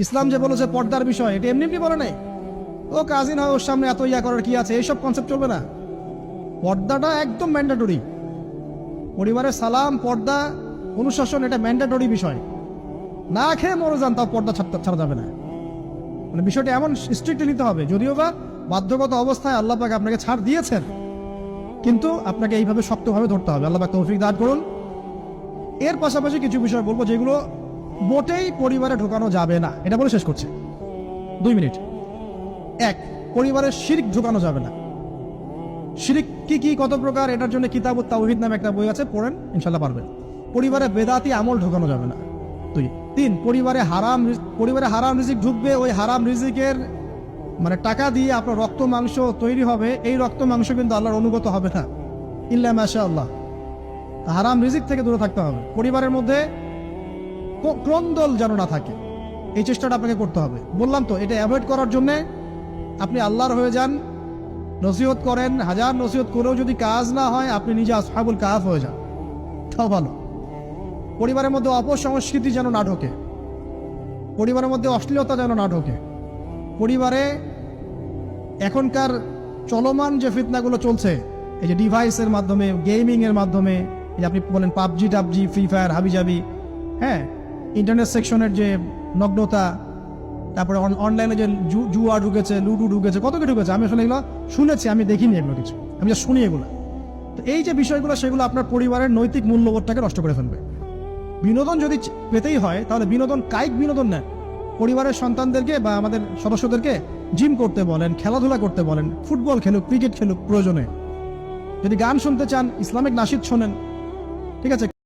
ইসলাম যে বলেছে পর্দার বিষয়, এটা এমনি এমনি বলে নাই। ও কাজিন হয়, ওর সামনে এত ইয়া করার কি আছে, এইসব কনসেপ্ট চলবে না। পর্দাটা একদম ম্যান্ডেটরি। পরিবারের সালাম, পর্দা, অনুশাসন, এটা ম্যান্ডেটরি বিষয়। না খেয়ে মরে যান, তাও পর্দা ছাড়া যাবে না। মানে বিষয়টা এমন স্ট্রিক্টলি নিতে হবে, যদিও বা বাধ্যগত অবস্থায় আল্লাহ পাক আপনাকে ছাড় দিয়েছেন, কিন্তু আপনাকে এইভাবে শক্তভাবে ধরতে হবে। আল্লাহ পাক তৌফিক দান করুন। এর পাশাপাশি কিছু বিষয় বলবো যেগুলো মোটেই পরিবারে ঢোকানো যাবে না, এটা বলে শেষ করছে 2 মিনিট। এক, পরিবারের শিরক ঢোকানো যাবে না। শিরক কি কি, কত প্রকার, এটার জন্য কিতাবুত তাওহীদ নামে একটা বই আছে, পড়েন, ইনশাল্লাহ পারবেন। পরিবারে বেদাতি আমল ঢোকানো যাবে না। 2, 3, পরিবারে হারাম রিজিক ঢুকবে। ওই হারাম রিজিকের মানে টাকা দিয়ে আপনার রক্ত মাংস তৈরি হবে, এই রক্ত মাংস কিন্তু আল্লাহর অনুগত হবে না, ইল্লা মাশাআল্লাহ। হারাম রিজিক থেকে দূরে থাকতে হবে। পরিবারের মধ্যে ক্রন্দল যেন না থাকে, এই চেষ্টাটা আপনাকে করতে হবে। বললাম তো, এটা অ্যাভয়েড করার জন্যে আপনি আল্লাহর হয়ে যান, নসিহত করেন, হাজার নসিহত করেও যদি কাজ না হয়, আপনি নিজে আসহাবুল কাহাফ হয়ে যান, তাও ভালো। পরিবারের মধ্যে অপসংস্কৃতি যেন না ঢোকে, পরিবারের মধ্যে অশ্লীলতা যেন না ঢোকে। পরিবারে এখনকার চলমান যে ফিতনাগুলো চলছে, এই যে ডিভাইসের মাধ্যমে, গেমিং এর মাধ্যমে, এই যে আপনি বলেন পাবজি টাবজি, ফ্রি ফায়ার, হাবিজাবি, হ্যাঁ, ইন্টারনেট সেকশনের যে নগ্নতা, তারপরে অনলাইনে যে জুয়া ঢুকেছে, লুডু ঢুকেছে, কত কি ঢুকেছে, আমি আসলে এগুলো শুনেছি, আমি দেখিনি এগুলো কিছু, আমি যা শুনি এগুলো। তো এই যে বিষয়গুলো, সেগুলো আপনার পরিবারের নৈতিক মূল্যবোধটাকে নষ্ট করে ফেলবে। বিনোদন যদি পেতেই হয়, তাহলে বিনোদন, কায়িক বিনোদন নেন। পরিবারের সন্তানদেরকে বা আমাদের সদস্যদেরকে জিম করতে বলেন, খেলাধুলা করতে বলেন, ফুটবল খেলুক, ক্রিকেট খেলুক প্রয়োজনে। যদি গান শুনতে চান, ইসলামিক নাশিদ শোনেন, ঠিক আছে,